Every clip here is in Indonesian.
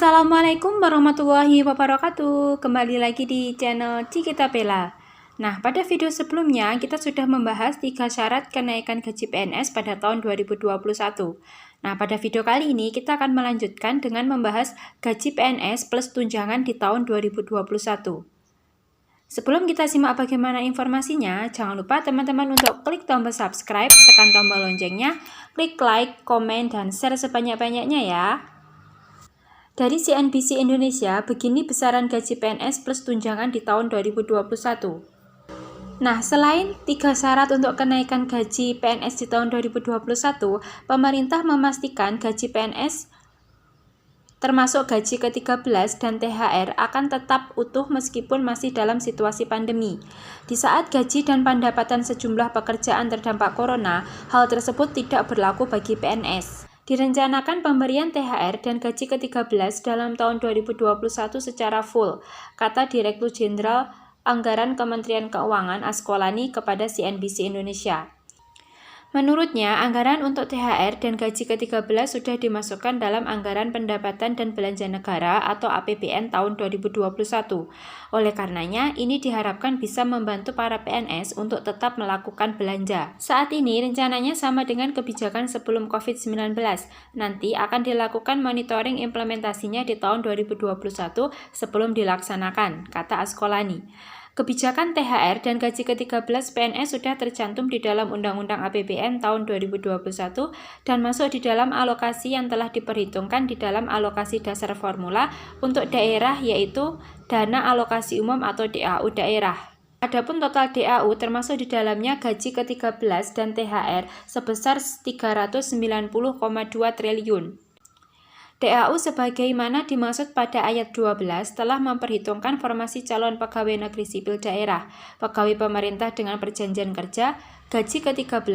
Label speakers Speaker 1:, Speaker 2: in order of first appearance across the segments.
Speaker 1: Assalamualaikum warahmatullahi wabarakatuh. Kembali lagi di channel Cikita Bella. Nah, pada video sebelumnya kita sudah membahas 3 syarat kenaikan gaji PNS pada tahun 2021. Nah, pada video kali ini kita akan melanjutkan dengan membahas gaji PNS plus tunjangan di tahun 2021. Sebelum kita simak bagaimana informasinya, jangan lupa teman-teman untuk klik tombol subscribe, tekan tombol loncengnya, klik like, komen, dan share sebanyak-banyaknya ya. Dari CNBC Indonesia, begini besaran gaji PNS plus tunjangan di tahun 2021. Nah, selain 3 syarat untuk kenaikan gaji PNS di tahun 2021, pemerintah memastikan gaji PNS termasuk gaji ke-13 dan THR akan tetap utuh meskipun masih dalam situasi pandemi. Di saat gaji dan pendapatan sejumlah pekerjaan terdampak corona, hal tersebut tidak berlaku bagi PNS. Direncanakan pemberian THR dan gaji ke-13 dalam tahun 2021 secara full, kata Direktur Jenderal Anggaran Kementerian Keuangan Askolani kepada CNBC Indonesia. Menurutnya, anggaran untuk THR dan gaji ke-13 sudah dimasukkan dalam Anggaran Pendapatan dan Belanja Negara atau APBN tahun 2021. Oleh karenanya, ini diharapkan bisa membantu para PNS untuk tetap melakukan belanja. Saat ini, rencananya sama dengan kebijakan sebelum COVID-19. Nanti akan dilakukan monitoring implementasinya di tahun 2021 sebelum dilaksanakan, kata Askolani. Kebijakan THR dan gaji ke-13 PNS sudah tercantum di dalam Undang-Undang APBN tahun 2021 dan masuk di dalam alokasi yang telah diperhitungkan di dalam alokasi dasar formula untuk daerah, yaitu Dana Alokasi Umum atau DAU daerah. Adapun total DAU termasuk di dalamnya gaji ke-13 dan THR sebesar 390,2 triliun. DAU sebagaimana dimaksud pada ayat 12 telah memperhitungkan formasi calon pegawai negeri sipil daerah, pegawai pemerintah dengan perjanjian kerja, gaji ke-13,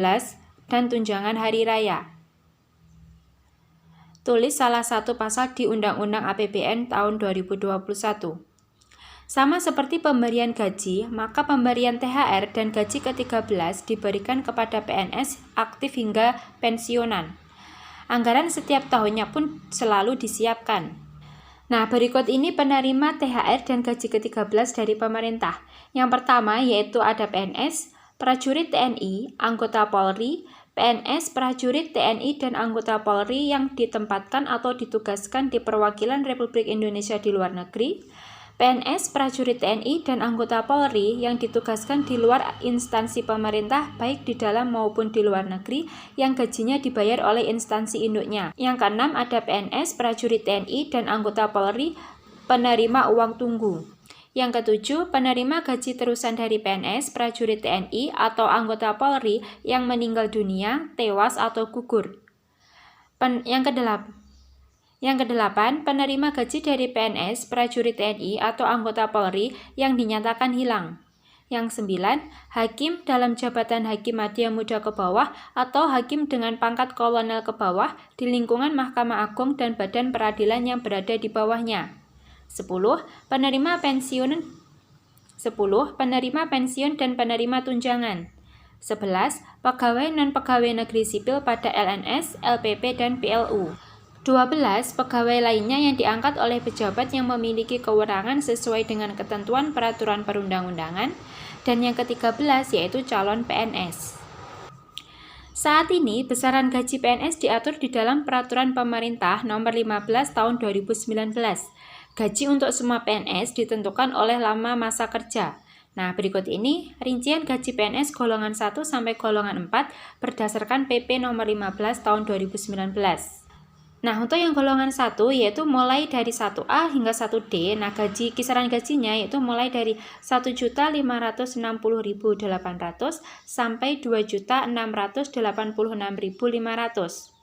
Speaker 1: dan tunjangan hari raya. Tulis salah satu pasal di Undang-Undang APBN tahun 2021. Sama seperti pemberian gaji, maka pemberian THR dan gaji ke-13 diberikan kepada PNS aktif hingga pensiunan. Anggaran setiap tahunnya pun selalu disiapkan. Nah, berikut ini penerima THR dan gaji ke-13 dari pemerintah. Yang pertama yaitu ada PNS, prajurit TNI, anggota Polri, PNS, prajurit TNI, dan anggota Polri yang ditempatkan atau ditugaskan di perwakilan Republik Indonesia di luar negeri, PNS, prajurit TNI, dan anggota Polri yang ditugaskan di luar instansi pemerintah baik di dalam maupun di luar negeri yang gajinya dibayar oleh instansi induknya. Yang keenam ada PNS, prajurit TNI, dan anggota Polri penerima uang tunggu. Yang ketujuh, penerima gaji terusan dari PNS, prajurit TNI, atau anggota Polri yang meninggal dunia, tewas, atau gugur. Yang kedelapan, penerima gaji dari PNS, prajurit TNI, atau anggota Polri yang dinyatakan hilang. Yang sembilan, hakim dalam jabatan hakim madya muda ke bawah atau hakim dengan pangkat kolonel ke bawah di lingkungan Mahkamah Agung dan badan peradilan yang berada di bawahnya. 10. Penerima pensiun dan penerima tunjangan. 11. Pegawai non-pegawai negeri sipil pada LNS, LPP, dan PLU. 12. Pegawai lainnya yang diangkat oleh pejabat yang memiliki kewenangan sesuai dengan ketentuan peraturan perundang-undangan. Dan yang ke-13 yaitu calon PNS. Saat ini, besaran gaji PNS diatur di dalam Peraturan Pemerintah Nomor 15 Tahun 2019. Gaji untuk semua PNS ditentukan oleh lama masa kerja. Nah, berikut ini rincian gaji PNS golongan 1 sampai golongan 4 berdasarkan PP Nomor 15 Tahun 2019. Nah, untuk yang golongan 1 yaitu mulai dari 1A hingga 1D, nah kisaran gajinya yaitu mulai dari 1.560.800 sampai 2.686.500.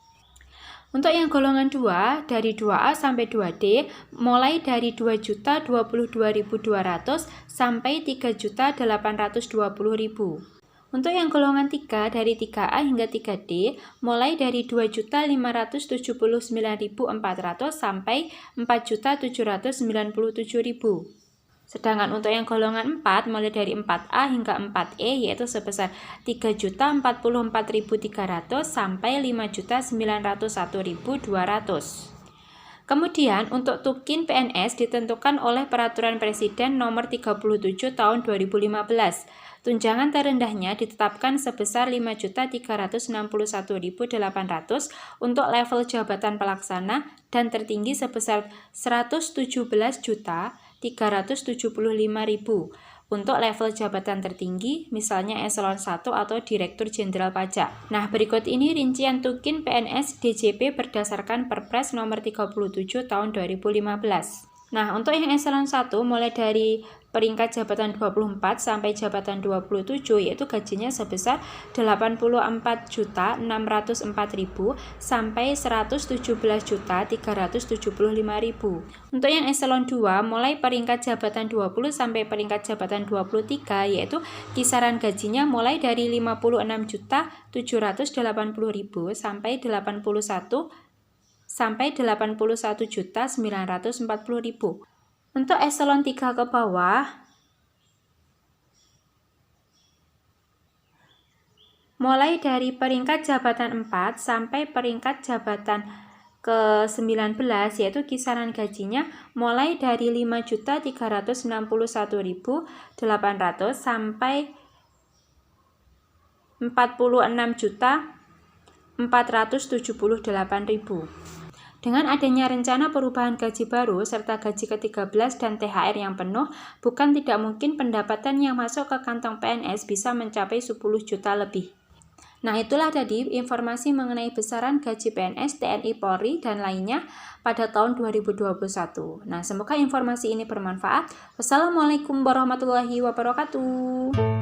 Speaker 1: Untuk yang golongan 2 dari 2A sampai 2D mulai dari 2.022.200 sampai 3.820.000. Untuk yang golongan 3 dari 3A hingga 3D mulai dari 2.579.400 sampai 4.797.000. Sedangkan untuk yang golongan 4 mulai dari 4A hingga 4E yaitu sebesar 3.044.300 sampai 5.901.200. Kemudian untuk tukin PNS ditentukan oleh Peraturan Presiden Nomor 37 Tahun 2015. Tunjangan terendahnya ditetapkan sebesar Rp5.361.800 untuk level jabatan pelaksana dan tertinggi sebesar Rp117.375.000 untuk level jabatan tertinggi, misalnya eselon 1 atau Direktur Jenderal Pajak. Nah, berikut ini rincian tukin PNS DJP berdasarkan Perpres Nomor 37 Tahun 2015. Nah, untuk yang eselon 1 mulai dari peringkat jabatan 24 sampai jabatan 27 yaitu gajinya sebesar Rp84.604.000 sampai Rp117.375.000. Untuk yang eselon 2 mulai peringkat jabatan 20 sampai peringkat jabatan 23 yaitu kisaran gajinya mulai dari Rp56.780.000 sampai Rp81.940.000. Untuk eselon 3 ke bawah, mulai dari peringkat jabatan 4 sampai peringkat jabatan ke-19 yaitu kisaran gajinya mulai dari Rp5.361.800 sampai Rp46.478.000. Dengan adanya rencana perubahan gaji baru serta gaji ke-13 dan THR yang penuh, bukan tidak mungkin pendapatan yang masuk ke kantong PNS bisa mencapai 10 juta lebih. Nah, itulah tadi informasi mengenai besaran gaji PNS, TNI, Polri, dan lainnya pada tahun 2021. Nah, semoga informasi ini bermanfaat. Wassalamualaikum warahmatullahi wabarakatuh.